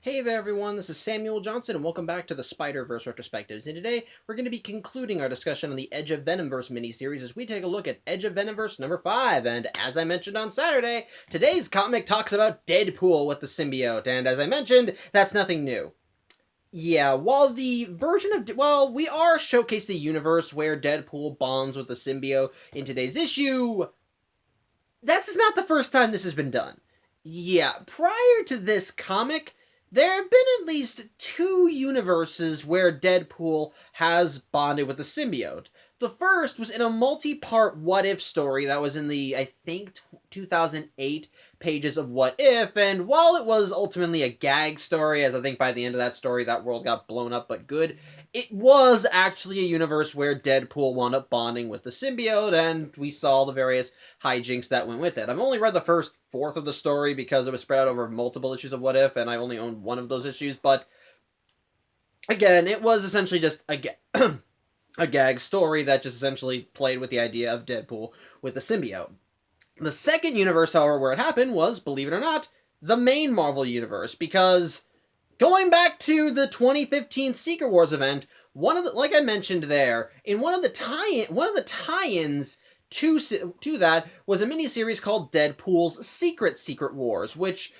Hey there everyone, this is Samuel Johnson and welcome back to the Spider-Verse Retrospectives, and today we're going to be concluding our discussion on the Edge of Venomverse miniseries as we take a look at Edge of Venomverse number 5, and as I mentioned on Saturday, today's comic talks about Deadpool with the symbiote, and as I mentioned, that's nothing new. Yeah, while the version of, we are showcasing the universe where Deadpool bonds with the symbiote in today's issue, this is not the first time this has been done. Yeah, prior to this comic, there have been at least two universes where Deadpool has bonded with the symbiote. The first was in a multi-part What If story that was in the, I think, 2008 pages of What If, and while it was ultimately a gag story, as I think by the end of that story that world got blown up but good, it was actually a universe where Deadpool wound up bonding with the symbiote, and we saw the various hijinks that went with it. I've only read the first fourth of the story because it was spread out over multiple issues of What If, and I only owned one of those issues, but again, it was essentially just a gag story that just essentially played with the idea of Deadpool with the symbiote. The second universe, however, where it happened was, believe it or not, the main Marvel universe, because going back to the 2015 Secret Wars event, like I mentioned there, in one of the tie-ins to that was a miniseries called Deadpool's Secret Wars, which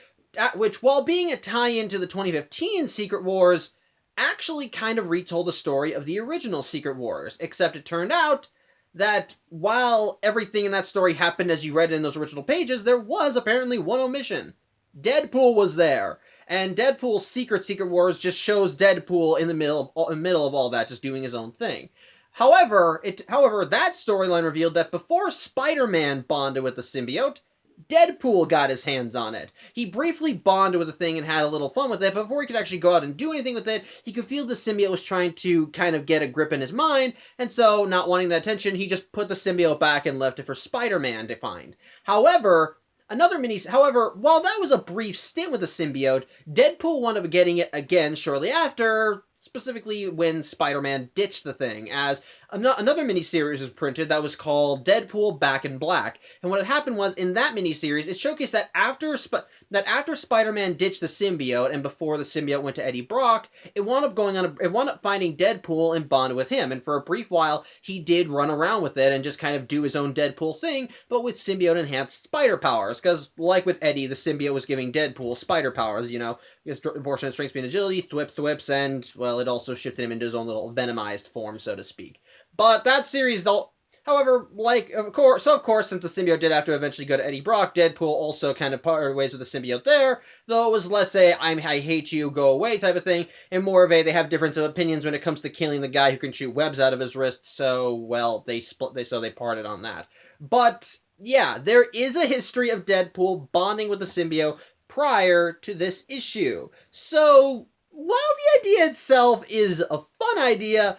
while being a tie-in to the 2015 Secret Wars, actually kind of retold the story of the original Secret Wars, except it turned out that while everything in that story happened as you read it in those original pages, there was apparently one omission. Deadpool was there, and Deadpool's Secret Wars just shows Deadpool in the middle of all that, just doing his own thing. However, that storyline revealed that before Spider-Man bonded with the symbiote, Deadpool got his hands on it. He briefly bonded with the thing and had a little fun with it, but before he could actually go out and do anything with it, he could feel the symbiote was trying to kind of get a grip in his mind, and so, not wanting that attention, he just put the symbiote back and left it for Spider-Man to find. However, while that was a brief stint with the symbiote, Deadpool wound up getting it again shortly after, specifically when Spider-Man ditched the thing, as another miniseries was printed that was called Deadpool Back in Black. And what had happened was, in that miniseries, it showcased that after Spider-Man ditched the symbiote and before the symbiote went to Eddie Brock, it wound up finding Deadpool and bonded with him. And for a brief while, he did run around with it and just kind of do his own Deadpool thing, but with symbiote-enhanced spider powers. Because, like with Eddie, the symbiote was giving Deadpool spider powers, his proportionate strength, speed, and agility, thwips, and, well, it also shifted him into his own little venomized form, so to speak. But that series, however, of course, since the symbiote did have to eventually go to Eddie Brock, Deadpool also kind of parted ways with the symbiote there, though it was less I hate you, go away type of thing, and more of they have difference of opinions when it comes to killing the guy who can shoot webs out of his wrists, so, well, they parted on that. But, yeah, there is a history of Deadpool bonding with the symbiote prior to this issue. So, while the idea itself is a fun idea,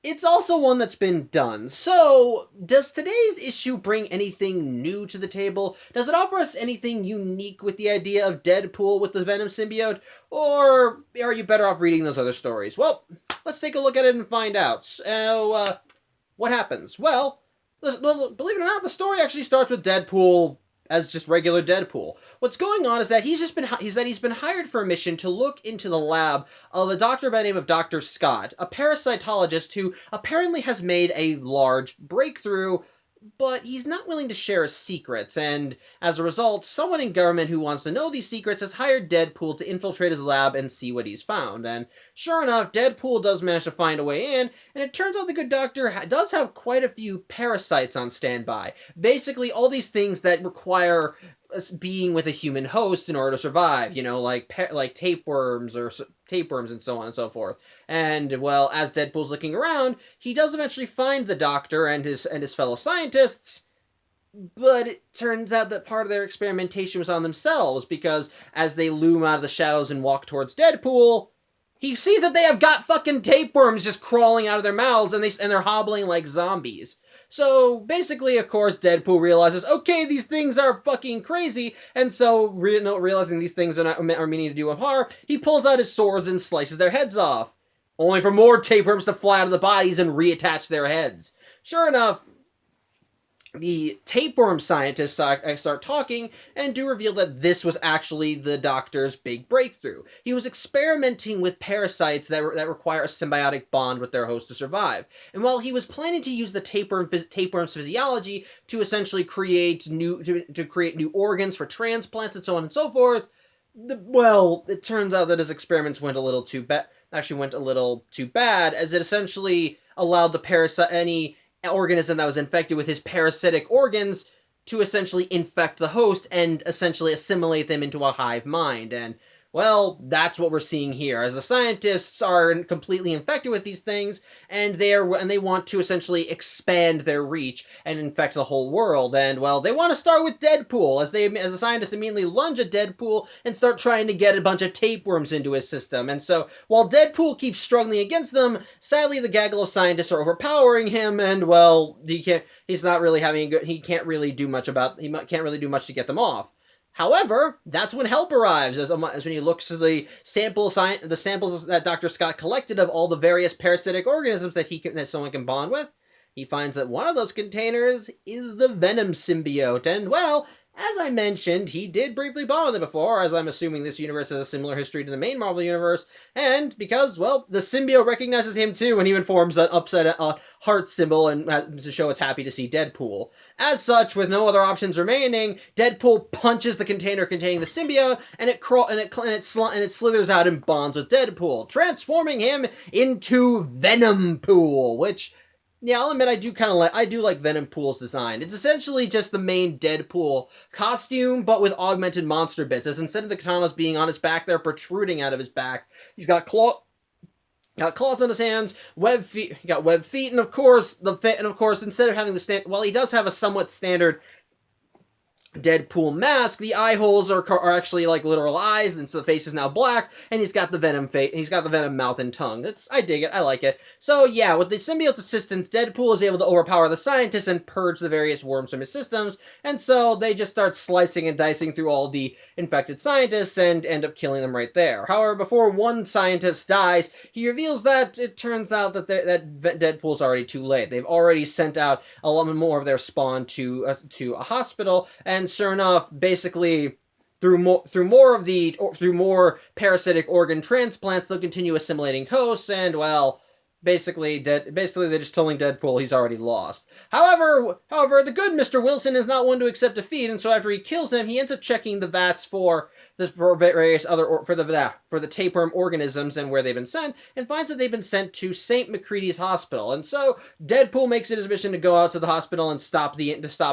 it's also one that's been done. So, does today's issue bring anything new to the table? Does it offer us anything unique with the idea of Deadpool with the Venom symbiote? Or are you better off reading those other stories? Well, let's take a look at it and find out. So, what happens? Well, believe it or not, the story actually starts with Deadpool as just regular Deadpool. What's going on is that he's been hired for a mission to look into the lab of a doctor by the name of Dr. Scott, a parasitologist who apparently has made a large breakthrough, but he's not willing to share his secrets, and as a result, someone in government who wants to know these secrets has hired Deadpool to infiltrate his lab and see what he's found. And sure enough, Deadpool does manage to find a way in, and it turns out the good doctor does have quite a few parasites on standby. Basically, all these things that require being with a human host in order to survive, like tapeworms and so on and so forth. And, well, as Deadpool's looking around, he does eventually find the doctor and his fellow scientists, but it turns out that part of their experimentation was on themselves, because as they loom out of the shadows and walk towards Deadpool, he sees that they have got fucking tapeworms just crawling out of their mouths, and they're hobbling like zombies. So, basically, of course, Deadpool realizes, okay, these things are fucking crazy, and so, realizing these things are meaning to do him harm, he pulls out his swords and slices their heads off, only for more tapeworms to fly out of the bodies and reattach their heads. Sure enough, the tapeworm scientists start talking and do reveal that this was actually the doctor's big breakthrough. He was experimenting with parasites that require a symbiotic bond with their host to survive. And while he was planning to use the tapeworm's physiology to essentially create to create new organs for transplants and so on and so forth, it turns out that his experiments went a little too bad. Actually, went a little too bad, as it essentially allowed the any organism that was infected with his parasitic organs to essentially infect the host and essentially assimilate them into a hive mind. And, well, that's what we're seeing here, as the scientists are completely infected with these things, and they want to essentially expand their reach and infect the whole world. And, well, they want to start with Deadpool, as the scientists immediately lunge at Deadpool and start trying to get a bunch of tapeworms into his system. And so, while Deadpool keeps struggling against them, sadly the gaggle of scientists are overpowering him, and, well, he's not really he can't really do much to get them off. However, that's when help arrives, as when he looks to the samples that Dr. Scott collected of all the various parasitic organisms that someone can bond with. He finds that one of those containers is the Venom symbiote, and, well, as I mentioned, he did briefly bond with it before, as I'm assuming this universe has a similar history to the main Marvel universe, and because, well, the symbiote recognizes him too, and even forms an heart symbol and to show it's happy to see Deadpool. As such, with no other options remaining, Deadpool punches the container containing the symbiote, and it slithers out and bonds with Deadpool, transforming him into Venompool, which, yeah, I'll admit I do like Venompool's design. It's essentially just the main Deadpool costume, but with augmented monster bits. As instead of the katanas being on his back, they're protruding out of his back. He's got claws on his hands, webbed feet. He got webbed feet, and of course, instead of having he does have a somewhat standard Deadpool mask, the eye holes are actually like literal eyes, and so the face is now black, and he's got the venom mouth and tongue. I dig it, I like it. So yeah, with the symbiote's assistance, Deadpool is able to overpower the scientists and purge the various worms from his systems, and so they just start slicing and dicing through all the infected scientists and end up killing them right there. However, before one scientist dies, he reveals that it turns out that Deadpool's already too late. They've already sent out a lot more of their spawn to a hospital, and sure enough, basically, through more parasitic organ transplants, they'll continue assimilating hosts, and, well, basically they're just telling Deadpool he's already lost. However, the good Mr. Wilson is not one to accept defeat, and so after he kills him, he ends up checking the vats for the tapeworm organisms and where they've been sent, and finds that they've been sent to St. Macready's Hospital. And so Deadpool makes it his mission to go out to the hospital and stop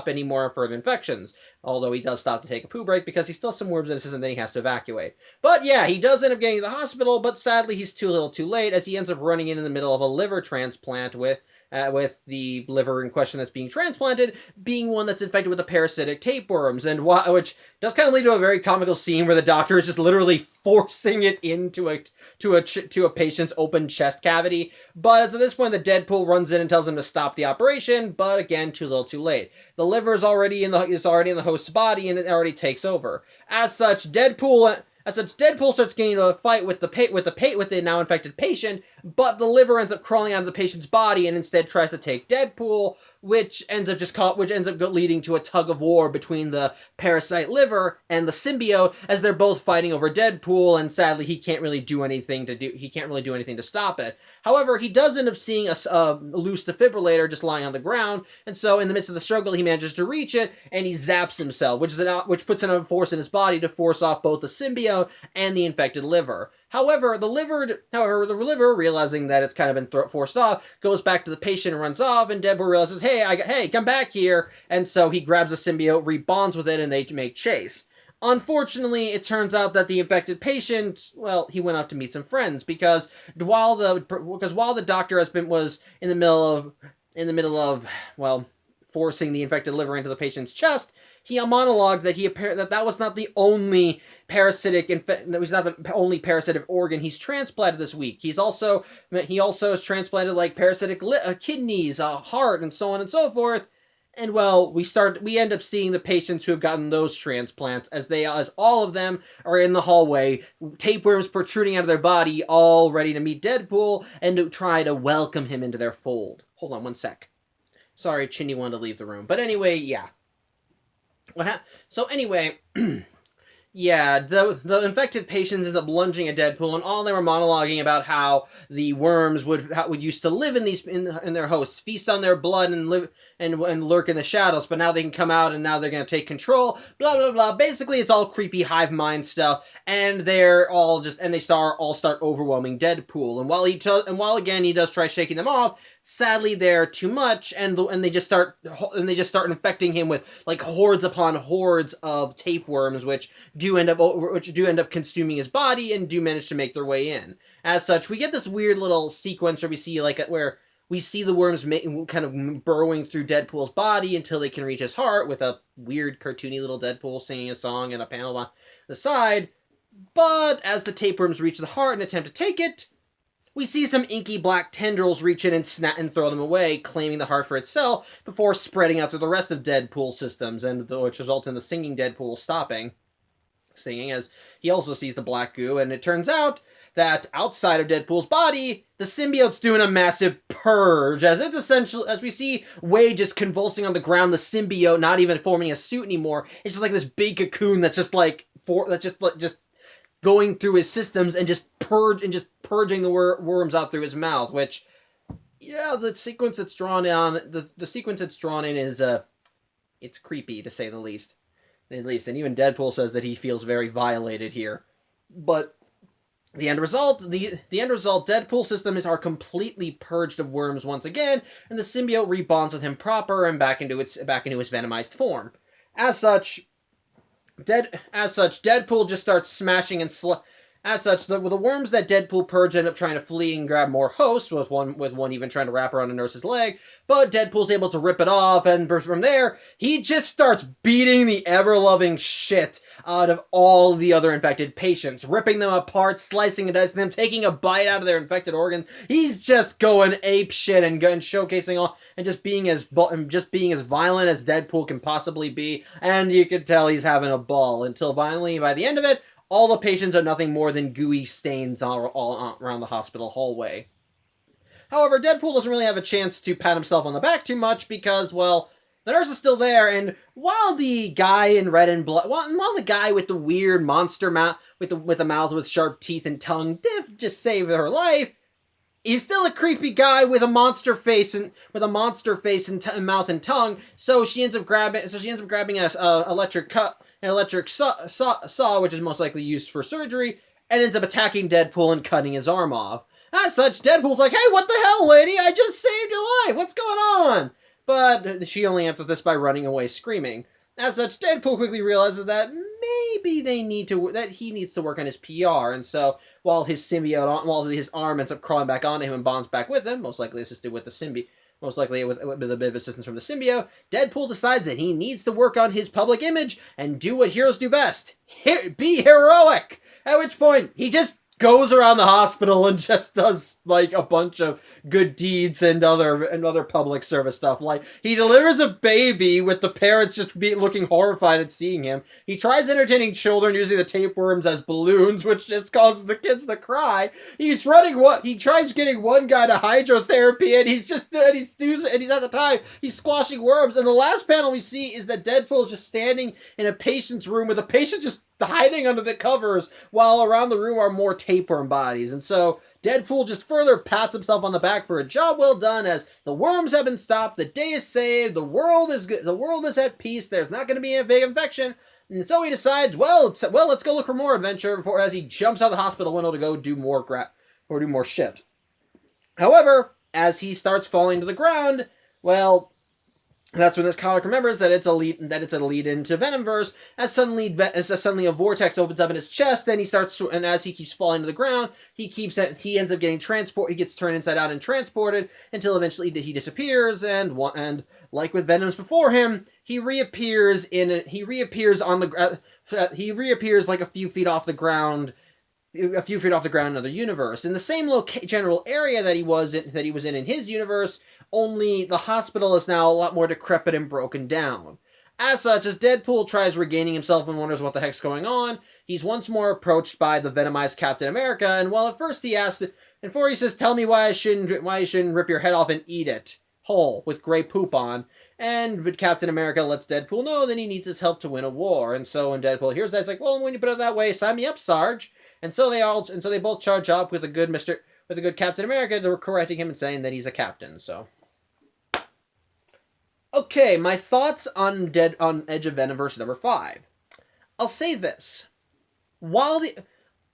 any more further infections. Although he does stop to take a poo break because he still has some worms in his system that he has to evacuate. But yeah, he does end up getting to the hospital, but sadly he's too little too late, as he ends up running in the middle of a liver transplant with the liver in question that's being transplanted being one that's infected with the parasitic tapeworms, which does kind of lead to a very comical scene where the doctor is just literally forcing it into a patient's open chest cavity. But at this point, the Deadpool runs in and tells him to stop the operation, but again, too little too late. The liver is already in the host's body, and it already takes over. As such, Deadpool starts getting into a fight with the now infected patient, but the liver ends up crawling out of the patient's body and instead tries to take Deadpool, which ends up leading to a tug of war between the parasite liver and the symbiote, as they're both fighting over Deadpool, and sadly he can't really do anything to stop it. However, he does end up seeing a loose defibrillator just lying on the ground, and so in the midst of the struggle he manages to reach it, and he zaps himself, which puts enough force in his body to force off both the symbiote and the infected liver. However, the liver, realizing that it's kind of been forced off, goes back to the patient and runs off, and Deadpool realizes, hey, come back here, and so he grabs the symbiote, rebonds with it, and they make chase. Unfortunately, it turns out that the infected patient, well, he went out to meet some friends, because while the doctor was in the middle of, well, forcing the infected liver into the patient's chest, he monologued that was not the only parasitic organ he's transplanted this week. He also has transplanted like parasitic kidneys, heart, and so on and so forth. And well, we end up seeing the patients who have gotten those transplants as all of them are in the hallway, tapeworms protruding out of their body, all ready to meet Deadpool and to try to welcome him into their fold. Hold on one sec. Sorry, Chinny wanted to leave the room. But anyway, yeah. So anyway, yeah, the infected patients end up lunging at Deadpool, and all they were monologuing about how the worms would used to live in their hosts, feast on their blood, and live and lurk in the shadows. But now they can come out, and now they're gonna take control. Blah blah blah. Basically, it's all creepy hive mind stuff, and they're all just they start overwhelming Deadpool. And while again he does try shaking them off, sadly they're too much, and they just start infecting him with like hordes upon hordes of tapeworms, which do end up consuming his body and do manage to make their way in. As such, we get this weird little sequence where we see where we see the worms kind of burrowing through Deadpool's body until they can reach his heart, with a weird cartoony little Deadpool singing a song and a panel on the side. But as the tapeworms reach the heart and attempt to take it, we see some inky black tendrils reach in and snap and throw them away, claiming the heart for itself before spreading out through the rest of Deadpool's systems, which results in the singing Deadpool stopping singing, as he also sees the black goo. And it turns out that outside of Deadpool's body, the symbiote's doing a massive purge, as we see Wade just convulsing on the ground, the symbiote not even forming a suit anymore. It's just like this big cocoon that's just going through his systems and just purging the worms out through his mouth. Which, yeah, the sequence it's drawn in is it's creepy, to say the least. And even Deadpool says that he feels very violated here. But the end result, Deadpool's systems are completely purged of worms once again, and the symbiote rebonds with him proper and back into his venomized form. As such, Deadpool just starts smashing and As such, the worms that Deadpool purged end up trying to flee and grab more hosts, with one even trying to wrap around a nurse's leg, but Deadpool's able to rip it off, and from there, he just starts beating the ever-loving shit out of all the other infected patients, ripping them apart, slicing and dicing them, taking a bite out of their infected organs. He's just going ape shit and showcasing all, and just being as violent as Deadpool can possibly be, and you can tell he's having a ball, until finally, by the end of it, all the patients are nothing more than gooey stains all around the hospital hallway. However, Deadpool doesn't really have a chance to pat himself on the back too much because, well, the nurse is still there, and while the guy in red and blood, while the guy with the weird monster mouth, with the mouth with sharp teeth and tongue did just save her life, he's still a creepy guy with a monster face and mouth and tongue. So she ends up grabbing an electric saw, which is most likely used for surgery, and ends up attacking Deadpool and cutting his arm off. As such, Deadpool's like, "Hey, what the hell, lady? I just saved your life. What's going on?" But she only answers this by running away screaming. As such, Deadpool quickly realizes that maybe he needs to work on his PR, and so while his arm ends up crawling back onto him and bonds back with him, most likely assisted with the symbiote, most likely with a bit of assistance from the symbiote, Deadpool decides that he needs to work on his public image and do what heroes do best: be heroic. At which point, he just goes around the hospital and just does like a bunch of good deeds and other public service stuff. Like, he delivers a baby with the parents just looking horrified at seeing him. He tries entertaining children using the tapeworms as balloons, which just causes the kids to cry. He tries getting one guy to hydrotherapy, and he's squashing worms. And the last panel we see is that Deadpool is just standing in a patient's room with a patient just hiding under the covers, while around the room are more tapeworm bodies. And so Deadpool just further pats himself on the back for a job well done, as the worms have been stopped, the day is saved, the world is at peace, there's not going to be a big infection. And so he decides, let's go look for more adventure, as he jumps out of the hospital window to go do more shit. However, as he starts falling to the ground, well, that's when this comic remembers that it's a lead into Venomverse, as suddenly a vortex opens up in his chest, and as he keeps falling to the ground, he ends up getting he gets turned inside out and transported until eventually he disappears, and like with Venoms before him, he reappears like a few feet off the ground in another universe, in the same general area that he was in his universe, only the hospital is now a lot more decrepit and broken down. As such, as Deadpool tries regaining himself and wonders what the heck's going on, he's once more approached by the venomized Captain America, and while at first he says, "Tell me why I shouldn't rip your head off and eat it," hole with gray poop on. And Captain America lets Deadpool know that he needs his help to win a war. And so when Deadpool hears that, he's like, well, when you put it that way, sign me up, Sarge. And so they both charge up with a good Captain America to correcting him and saying that he's a captain. So okay, my thoughts on Edge of Venomverse number 5. I'll say this. While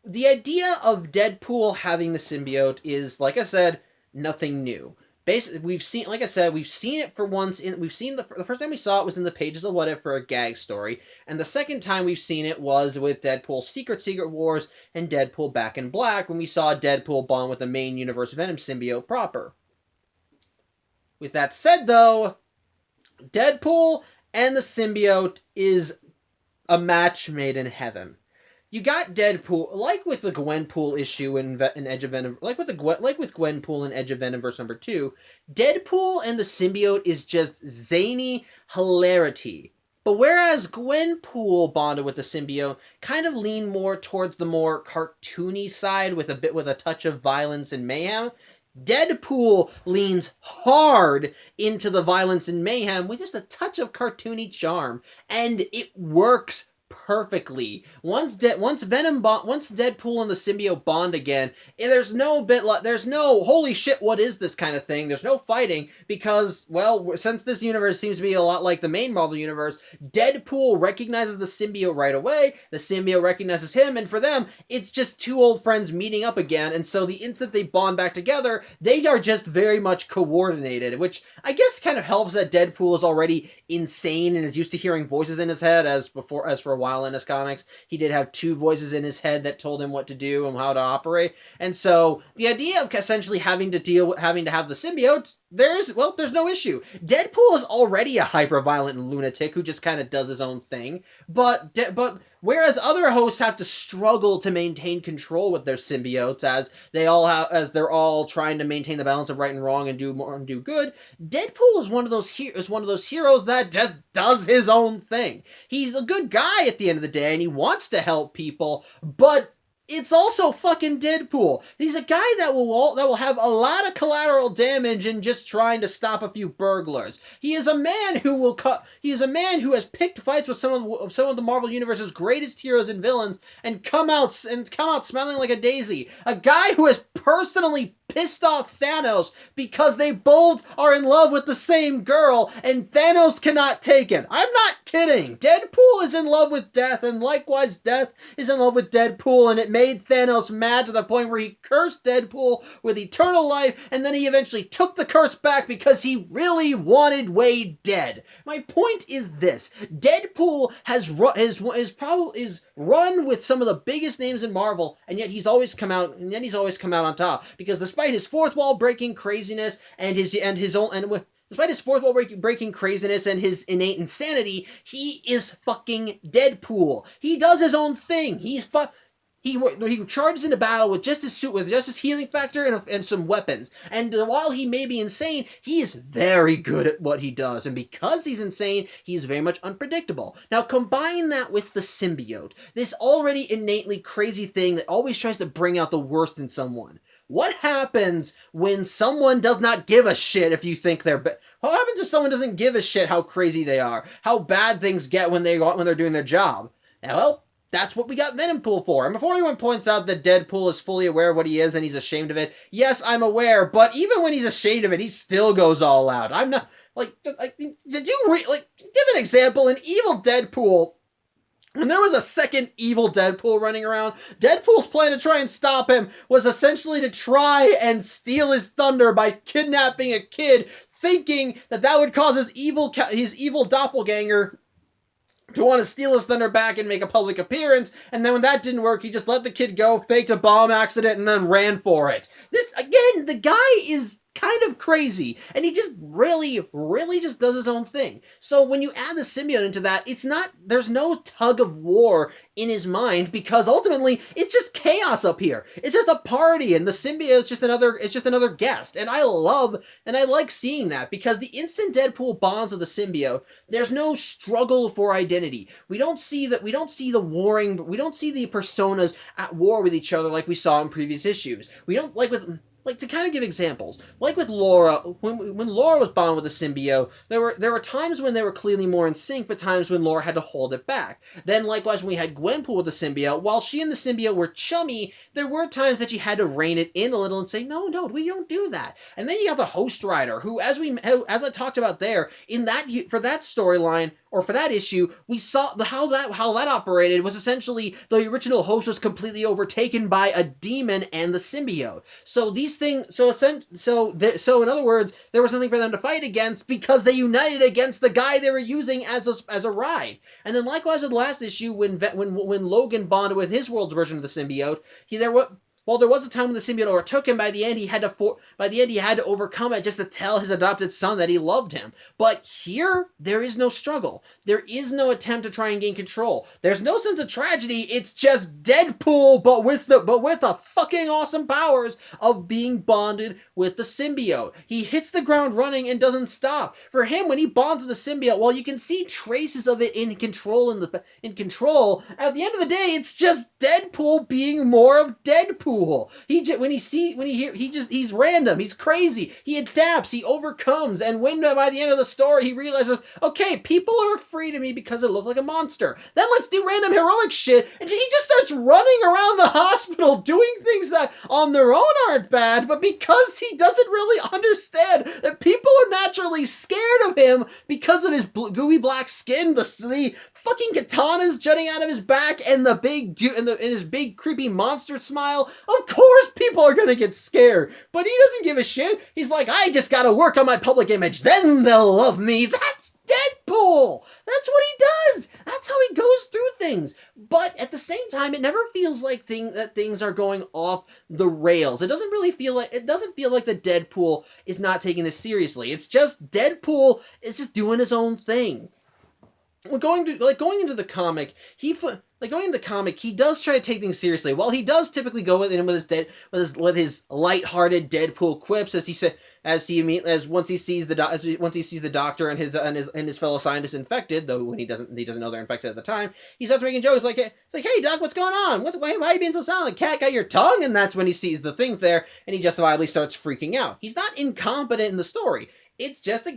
the idea of Deadpool having the symbiote is, like I said, nothing new. Basically, we've seen it for once. The first time we saw it was in the Pages of What If for a gag story, and the second time we've seen it was with Deadpool's Secret Wars and Deadpool Back in Black, when we saw Deadpool bond with the main universe Venom symbiote proper. With that said, though, Deadpool and the symbiote is a match made in heaven. You got Deadpool, like with the Gwenpool issue in Edge of Venom, like with Gwenpool in Edge of Venomverse number 2, Deadpool and the symbiote is just zany hilarity. But whereas Gwenpool bonded with the symbiote kind of leaned more towards the more cartoony side with a touch of violence and mayhem, Deadpool leans hard into the violence and mayhem with just a touch of cartoony charm, and it works perfectly. Once Deadpool and the symbiote bond again, there's no holy shit, what is this kind of thing. There's no fighting because, well, since this universe seems to be a lot like the main Marvel universe, Deadpool recognizes the symbiote right away, the symbiote recognizes him, and for them, it's just two old friends meeting up again, and so the instant they bond back together, they are just very much coordinated, which I guess kind of helps that Deadpool is already insane and is used to hearing voices in his head, as for a while in his comics, he did have two voices in his head that told him what to do and how to operate. And so the idea of essentially having to have the symbiote, there's no issue. Deadpool is already a hyper-violent lunatic who just kind of does his own thing, but whereas other hosts have to struggle to maintain control with their symbiotes as they're all trying to maintain the balance of right and wrong and do good, Deadpool is one of those heroes that just does his own thing. He's a good guy at the end of the day and he wants to help people, but it's also fucking Deadpool. He's a guy that will have a lot of collateral damage in just trying to stop a few burglars. He is a man who has picked fights with some of the Marvel Universe's greatest heroes and villains and come out smelling like a daisy. A guy who has personally pissed off Thanos because they both are in love with the same girl and Thanos cannot take it. I'm not kidding. Deadpool is in love with Death, and likewise Death is in love with Deadpool, and it made Thanos mad to the point where he cursed Deadpool with eternal life, and then he eventually took the curse back because he really wanted Wade dead. My point is this: Deadpool is run with some of the biggest names in Marvel, and yet he's always come out on top, because despite his fourth wall breaking craziness and his innate insanity, he is fucking Deadpool. He does his own thing. He charges into battle with just his healing factor and some weapons. And while he may be insane, he is very good at what he does. And because he's insane, he's very much unpredictable. Now combine that with the symbiote, this already innately crazy thing that always tries to bring out the worst in someone. What happens when someone does not give a shit if you think they're bad? What happens if someone doesn't give a shit how crazy they are? How bad things get when they're doing their job? Well, that's what we got Venompool for. And before anyone points out that Deadpool is fully aware of what he is and he's ashamed of it, yes, I'm aware, but even when he's ashamed of it, he still goes all out. I'm not, give an example, in Evil Deadpool, when there was a second evil Deadpool running around, Deadpool's plan to try and stop him was essentially to try and steal his thunder by kidnapping a kid, thinking that would cause his evil doppelganger to want to steal his thunder back and make a public appearance, and then when that didn't work, he just let the kid go, faked a bomb accident, and then ran for it. The guy is kind of crazy, and he just really just does his own thing. So when you add the symbiote into that, there's no tug of war in his mind, because ultimately, it's just chaos up here. It's just a party, and the symbiote is just another guest, and I like seeing that, because the instant Deadpool bonds with the symbiote, there's no struggle for identity. We don't see the personas at war with each other like we saw in previous issues. We don't, like with like, to kind of give examples, like with Laura, when Laura was bonded with the symbiote, there were times when they were clearly more in sync, but times when Laura had to hold it back. Then, likewise, when we had Gwenpool with the symbiote, while she and the symbiote were chummy, there were times that she had to rein it in a little and say, no, we don't do that. And then you have the Host Rider, who, as I talked about there, for that storyline, or for that issue, we saw how that operated was essentially the original host was completely overtaken by a demon and the symbiote. So these things, so in other words, there was nothing for them to fight against because they united against the guy they were using as a ride. And then likewise with the last issue, when Logan bonded with his world's version of the symbiote, while there was a time when the symbiote overtook him, by the end he had to overcome it just to tell his adopted son that he loved him. But here, there is no struggle. There is no attempt to try and gain control. There's no sense of tragedy. It's just Deadpool, but with the fucking awesome powers of being bonded with the symbiote. He hits the ground running and doesn't stop. For him, when he bonds with the symbiote, while you can see traces of it in control, at the end of the day, it's just Deadpool being more of Deadpool. He's random, he's crazy, he adapts, he overcomes, and when by the end of the story he realizes, okay, people are afraid of me because I look like a monster, then let's do random heroic shit, and he just starts running around the hospital doing things that on their own aren't bad, but because he doesn't really understand that people are naturally scared of him because of his gooey black skin, the fucking katanas jutting out of his back, and his big creepy monster smile. Of course people are gonna get scared, but he doesn't give a shit. He's like, I just gotta work on my public image, then they'll love me. That's Deadpool! That's what he does! That's how he goes through things. But at the same time, it never feels like things are going off the rails. It doesn't feel like the Deadpool is not taking this seriously. It's just Deadpool is just doing his own thing. Going into the comic, he does try to take things seriously. While he does typically go with his lighthearted Deadpool quips, once he sees the doctor and his fellow scientists infected, though when he doesn't know they're infected at the time, he starts making jokes like, it's like, hey doc, what's going on? Why are you being so silent? Cat got your tongue? And that's when he sees the things there, and he justifiably starts freaking out. He's not incompetent in the story. It's just,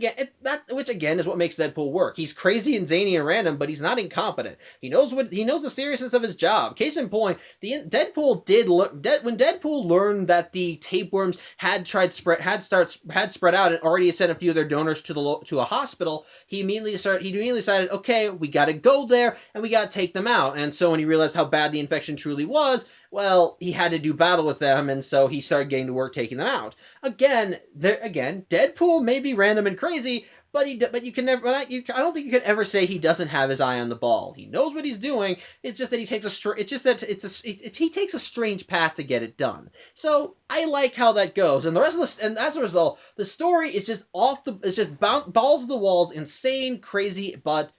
which again is what makes Deadpool work. He's crazy and zany and random, but he's not incompetent. He knows the seriousness of his job. Case in point, when Deadpool learned that the tapeworms had spread out and already sent a few of their donors to a hospital, he immediately decided, okay, we got to go there and we got to take them out. And so when he realized how bad the infection truly was, well, he had to do battle with them, and so he started getting to work taking them out. Again, Deadpool may be random and crazy, but I don't think you could ever say he doesn't have his eye on the ball. He knows what he's doing. It's just that he takes he takes a strange path to get it done. So I like how that goes, and as a result, the story is just balls to the walls, insane, crazy, but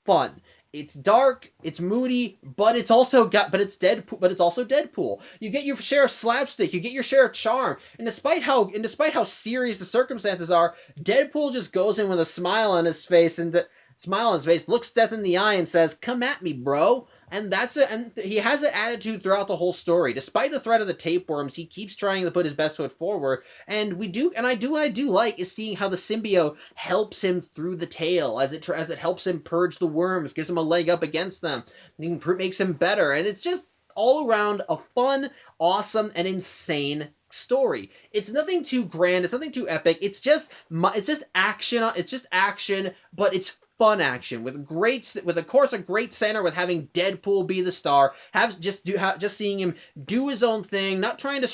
fun. It's dark, it's moody, but it's also Deadpool. But it's also Deadpool. You get your share of slapstick, you get your share of charm, and despite how serious the circumstances are, Deadpool just goes in with a smile on his face, looks death in the eye, and says, "Come at me, bro." And that's it. And he has an attitude throughout the whole story. Despite the threat of the tapeworms, he keeps trying to put his best foot forward. And what I do like is seeing how the symbiote helps him through the tale as it helps him purge the worms, gives him a leg up against them, makes him better. And it's just all around a fun, awesome, and insane story. It's nothing too grand. It's nothing too epic. It's just action. It's just action, but it's fun action with of course a great center, with having Deadpool be the star, just seeing him do his own thing, not trying to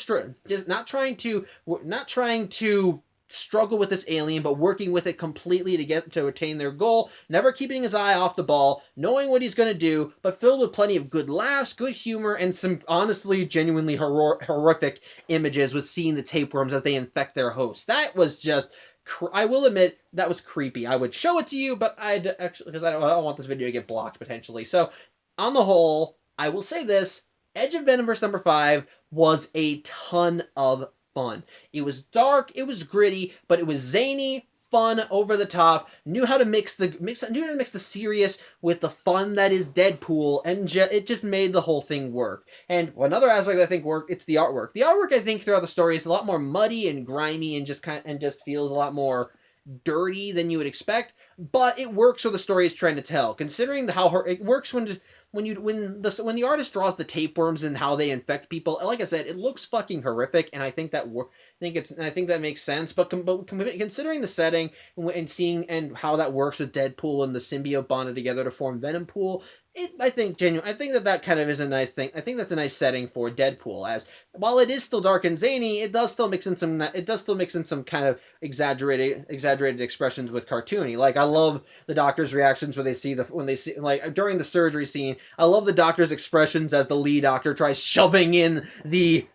struggle with this alien, but working with it completely to attain their goal, never keeping his eye off the ball, knowing what he's going to do, but filled with plenty of good laughs, good humor, and some honestly genuinely horrific images with seeing the tapeworms as they infect their hosts. That was just, I will admit, that was creepy. I would show it to you, but because I don't want this video to get blocked potentially. So, on the whole, I will say this: Edge of Venomverse number 5 was a ton of fun. It was dark, it was gritty, but it was zany, fun, over the top, knew how to mix the serious with the fun that is Deadpool, and it just made the whole thing work. And another aspect that I think worked, it's the artwork. The artwork, I think, throughout the story is a lot more muddy and grimy and just feels a lot more dirty than you would expect, but it works what the story is trying to tell. Considering it works when the artist draws the tapeworms and how they infect people. Like I said, it looks fucking horrific, and I think that makes sense. But considering the setting and seeing and how that works with Deadpool and the symbiote bonded together to form Venompool, I think that kind of is a nice thing. I think that's a nice setting for Deadpool. As while it is still dark and zany, it does still mix in some kind of exaggerated expressions with cartoony. Like, I love the doctor's reactions when they see like during the surgery scene. I love the doctor's expressions as the lead doctor tries shoving in the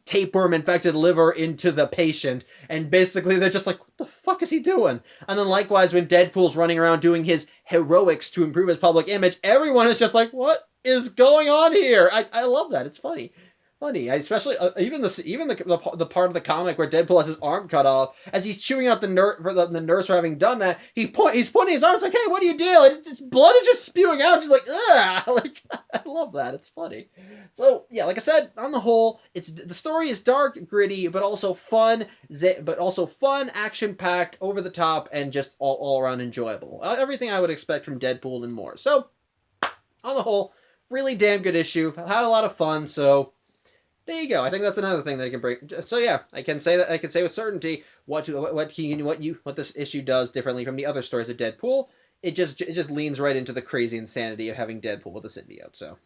tapeworm infected liver into the patient, and basically they're just like, what the fuck is he doing? And then likewise, when Deadpool's running around doing his heroics to improve his public image, everyone is just like, what is going on here? I love that. It's funny. Especially even the part of the comic where Deadpool has his arm cut off, as he's chewing out the nurse for having done that. He's pointing his arms like, "Hey, what do you do?" It's blood is just spewing out. She's like, "Ugh!" Like, I love that. It's funny. So yeah, like I said, on the whole, the story is dark, gritty, but also fun, action packed, over the top, and just all around enjoyable. Everything I would expect from Deadpool and more. So on the whole, really damn good issue. Had a lot of fun. So there you go. I think that's another thing that I can bring. So yeah, I can say with certainty what this issue does differently from the other stories of Deadpool. It just leans right into the crazy insanity of having Deadpool with a symbiote. So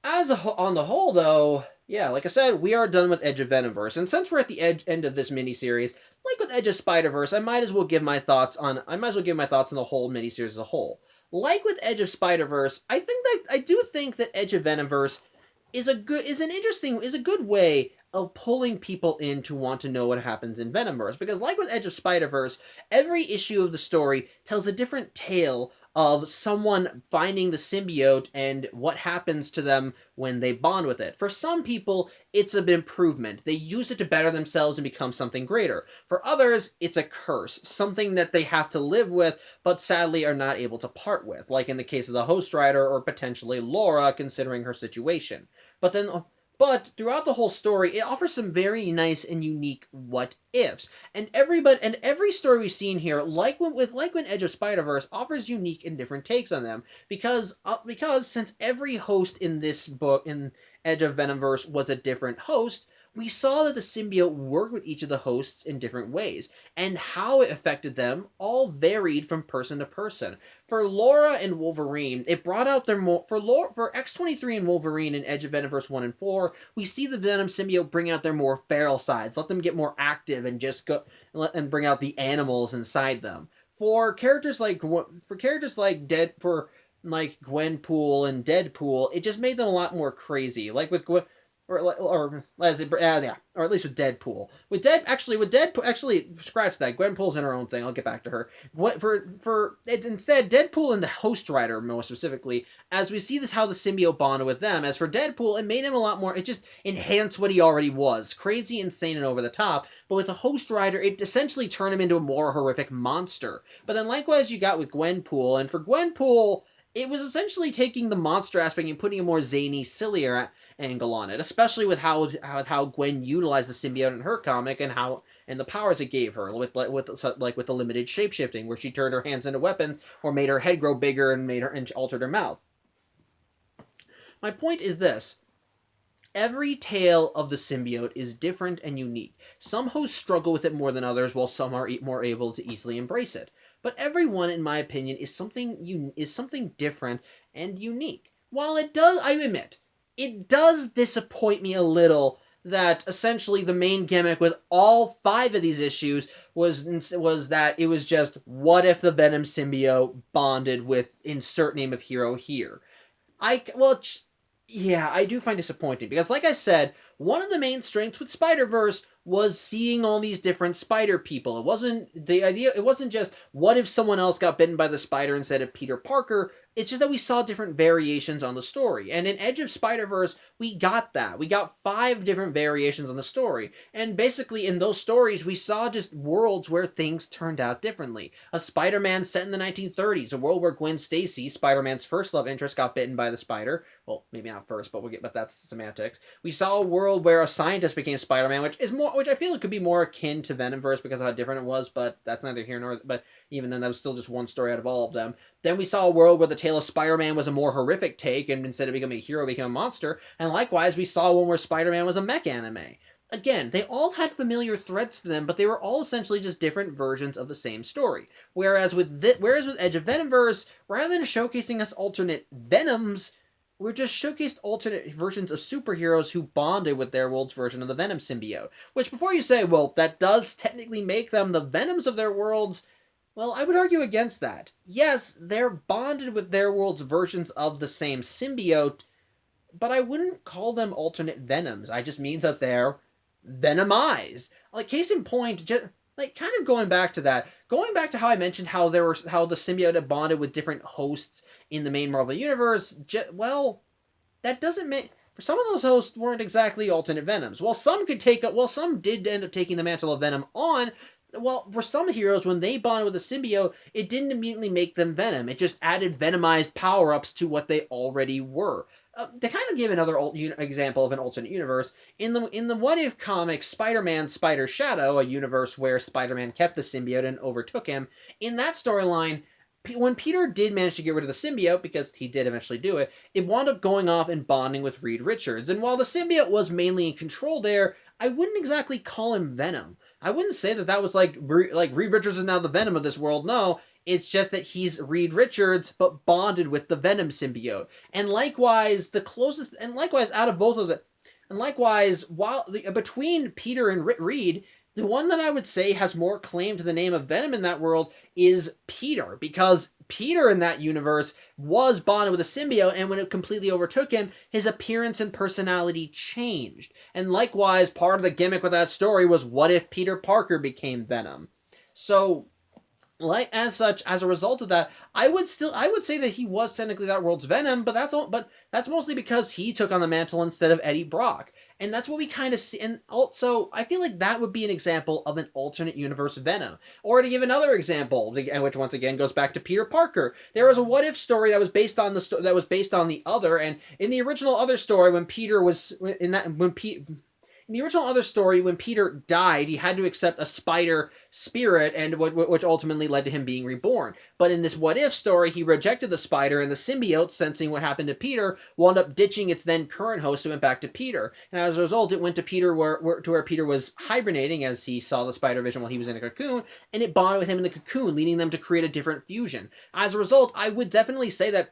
on the whole, though, yeah, like I said, we are done with Edge of Venomverse, and since we're at the end of this miniseries, like with Edge of Spider-Verse, I might as well give my thoughts on the whole miniseries as a whole. Like with Edge of Spider-Verse, I do think that Edge of Venomverse is a good way of pulling people in to want to know what happens in Venomverse, because like with Edge of Spider-Verse, every issue of the story tells a different tale of someone finding the symbiote and what happens to them when they bond with it. For some people, it's an improvement. They use it to better themselves and become something greater. For others, it's a curse, something that they have to live with, but sadly are not able to part with, like in the case of the Host Rider or potentially Laura, considering her situation. But throughout the whole story, it offers some very nice and unique what ifs. And every story we've seen here, like when Edge of Spider-Verse, offers unique and different takes on them. Because since every host in this book, in Edge of Venomverse, was a different host, we saw that the symbiote worked with each of the hosts in different ways, and how it affected them all varied from person to person. For Laura and Wolverine, it brought out their more... For X-23 and Wolverine in Edge of Venomverse 1 and 4, we see the Venom symbiote bring out their more feral sides, let them get more active and just go and bring out the animals inside them. For characters like Gwenpool and Deadpool, it just made them a lot more crazy. Like with or at least with Deadpool. With Deadpool, scratch that. Gwenpool's in her own thing. I'll get back to her. Instead, Deadpool and the Host Rider, more specifically, as we see how the symbiote bonded with them. As for Deadpool, it made him a lot more. It just enhanced what he already was, crazy, insane, and over the top. But with the Host Rider, it essentially turned him into a more horrific monster. But then, likewise, you got with Gwenpool, and for Gwenpool, it was essentially taking the monster aspect and putting a more zany, sillier angle on it, especially with how Gwen utilized the symbiote in her comic and the powers it gave her, with the limited shapeshifting, where she turned her hands into weapons or made her head grow bigger and altered her mouth. My point is this. Every tale of the symbiote is different and unique. Some hosts struggle with it more than others, while some are more able to easily embrace it. But everyone, in my opinion, is something different and unique. While it does, I admit, it does disappoint me a little that essentially the main gimmick with all 5 of these issues was that it was just, what if the Venom symbiote bonded with insert name of hero here? Yeah, I do find disappointing, because like I said, one of the main strengths with Spider-Verse was seeing all these different spider people. It wasn't just, what if someone else got bitten by the spider instead of Peter Parker? It's just that we saw different variations on the story. And in Edge of Spider-Verse, we got that. We got 5 different variations on the story. And basically, in those stories, we saw just worlds where things turned out differently. A Spider-Man set in the 1930s, a world where Gwen Stacy, Spider-Man's first love interest, got bitten by the spider. Well, maybe not first, but that's semantics. We saw a world where a scientist became Spider-Man, which I feel it could be more akin to Venomverse because of how different it was, but that's neither here nor... But even then, that was still just one story out of all of them. Then we saw a world where the tale of Spider-Man was a more horrific take, and instead of becoming a hero, became a monster. And likewise, we saw one where Spider-Man was a mech anime. Again, they all had familiar threads to them, but they were all essentially just different versions of the same story. Whereas with Edge of Venomverse, rather than showcasing us alternate Venoms, we're just showcased alternate versions of superheroes who bonded with their world's version of the Venom symbiote. Which, before you say, well, that does technically make them the Venoms of their worlds, well, I would argue against that. Yes, they're bonded with their world's versions of the same symbiote, but I wouldn't call them alternate Venoms. I just means that they're Venomized. Like, case in point, just like kind of going back to how I mentioned how the symbiote had bonded with different hosts in the main Marvel universe. Well, that doesn't make... For some of those hosts weren't exactly alternate Venoms. While some did end up taking the mantle of Venom on. Well, for some heroes, when they bonded with the symbiote, it didn't immediately make them Venom. It just added Venomized power-ups to what they already were. To kind of give another example of an alternate universe, in the What If comics, Spider-Man Spider Shadow, a universe where Spider-Man kept the symbiote and overtook him, in that storyline, when Peter did manage to get rid of the symbiote, because he did eventually do it, it wound up going off and bonding with Reed Richards. And while the symbiote was mainly in control there, I wouldn't exactly call him Venom. I wouldn't say that was like Reed Richards is now the Venom of this world. No, it's just that he's Reed Richards, but bonded with the Venom symbiote. And likewise, out of both of them, and likewise, between Peter and Reed, the one that I would say has more claim to the name of Venom in that world is Peter, because Peter in that universe was bonded with a symbiote, and when it completely overtook him, his appearance and personality changed. And likewise, part of the gimmick with that story was, what if Peter Parker became Venom? So, as a result of that, I would say that he was technically that world's Venom, but that's mostly because he took on the mantle instead of Eddie Brock. And that's what we kind of see. And also, I feel like that would be an example of an alternate universe Venom. Or to give another example, which once again goes back to Peter Parker. There was a what if story that was based on the other, and in the original other story, when Peter died, he had to accept a spider spirit, and which ultimately led to him being reborn. But in this what-if story, he rejected the spider, and the symbiote, sensing what happened to Peter, wound up ditching its then current host and went back to Peter. And as a result, it went to Peter where Peter was hibernating as he saw the spider vision while he was in a cocoon, and it bonded with him in the cocoon, leading them to create a different fusion. As a result, I would definitely say that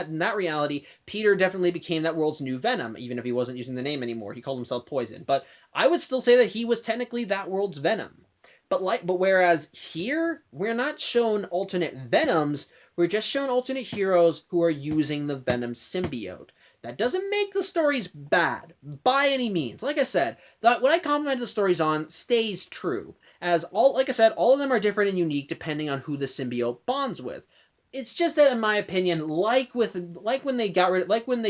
in that reality, Peter definitely became that world's new Venom, even if he wasn't using the name anymore. He called himself Poison. But I would still say that he was technically that world's Venom. But whereas here, we're not shown alternate Venoms, we're just shown alternate heroes who are using the Venom symbiote. That doesn't make the stories bad, by any means. Like I said, what I complimented the stories on stays true. Like I said, all of them are different and unique depending on who the symbiote bonds with. It's just that, in my opinion, like when they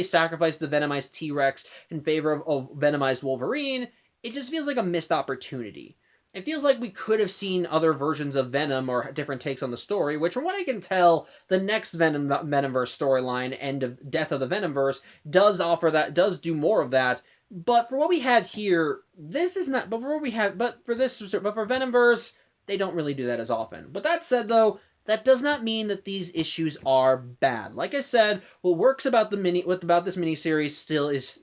sacrificed the Venomized T-Rex in favor of Venomized Wolverine, it just feels like a missed opportunity. It feels like we could have seen other versions of Venom or different takes on the story, which from what I can tell, the next Venomverse storyline, Death of the Venomverse, does do more of that. But for what we had here, this is not, but for Venomverse, they don't really do that as often. But that said though, that does not mean that these issues are bad. Like I said, what works about this miniseries still is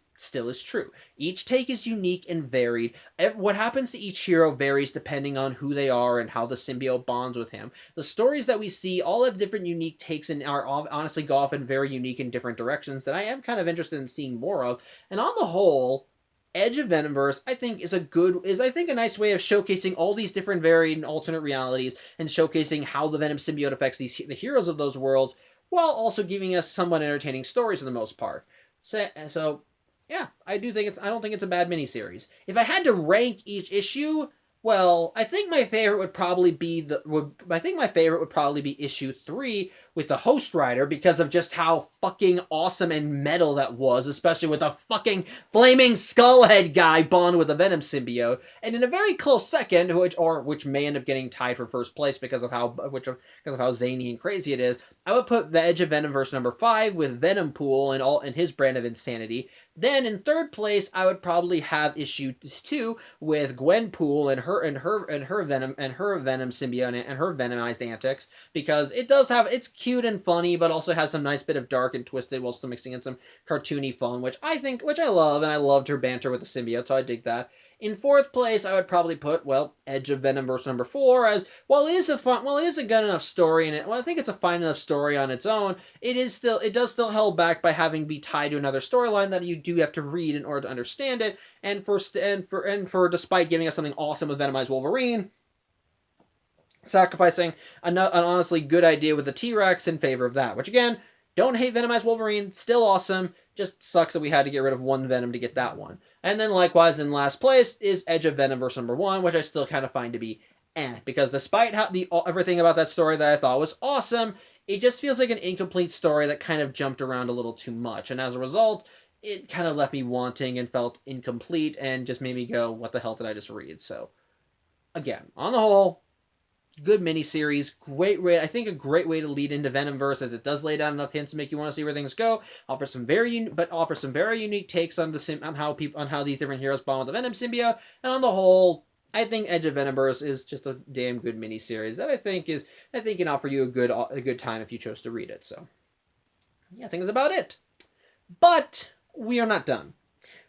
true. Each take is unique and varied. What happens to each hero varies depending on who they are and how the symbiote bonds with him. The stories that we see all have different unique takes and are honestly go off in very unique and different directions that I am kind of interested in seeing more of. And on the whole, Edge of Venomverse, I think, is a nice way of showcasing all these different varied and alternate realities and showcasing how the Venom symbiote affects the heroes of those worlds, while also giving us somewhat entertaining stories for the most part. So Yeah, I do think I don't think it's a bad miniseries. If I had to rank each issue, well, I think my favorite would probably be issue 3 with the Host Rider because of just how fucking awesome and metal that was, especially with the fucking flaming skullhead guy bond with the Venom symbiote. And in a very close second, which may end up getting tied for first place because of how zany and crazy it is, I would put the Edge of Venomverse number 5 with Venompool and his brand of insanity. Then in third place, I would probably have issue 2 with Gwenpool and her Venom symbiote and her venomized antics, because it's cute and funny, but also has some nice bit of dark and twisted while still mixing in some cartoony fun, which I love, and I loved her banter with the symbiote, so I dig that. In fourth place, I would probably put, Edge of Venomverse number 4, as while it is a good enough story, I think it's a fine enough story on its own. It does still held back by having be tied to another storyline that you do have to read in order to understand it. And for despite giving us something awesome with Venomized Wolverine, sacrificing an honestly good idea with the T-Rex in favor of that. Which again, don't hate Venomized Wolverine, still awesome. Just sucks that we had to get rid of one Venom to get that one. And then likewise in last place is Edge of Venomverse number 1, which I still kind of find to be because despite everything about that story that I thought was awesome, it just feels like an incomplete story that kind of jumped around a little too much, and as a result, it kind of left me wanting and felt incomplete and just made me go, what the hell did I just read? So, again, on the whole, good miniseries, great way. I think a great way to lead into Venomverse, as it does lay down enough hints to make you want to see where things go. Offers some very unique takes on how these different heroes bond with the Venom symbiote, and on the whole, I think Edge of Venomverse is just a damn good miniseries that I think can offer you a good time if you chose to read it. So, yeah, I think that's about it. But we are not done.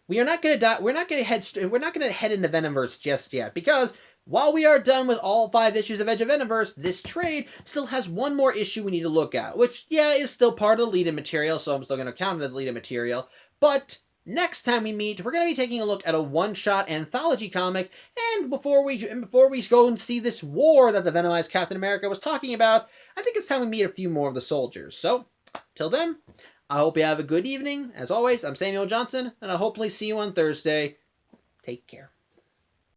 We are not going to die. We're not going to head into Venomverse just yet, because while we are done with all 5 issues of Edge of Venomverse, this trade still has one more issue we need to look at, which, yeah, is still part of the lead-in material, so I'm still going to count it as lead-in material. But next time we meet, we're going to be taking a look at a one-shot anthology comic, and before we go and see this war that the Venomized Captain America was talking about, I think it's time we meet a few more of the soldiers. So, till then, I hope you have a good evening. As always, I'm Samuel Johnson, and I'll hopefully see you on Thursday. Take care.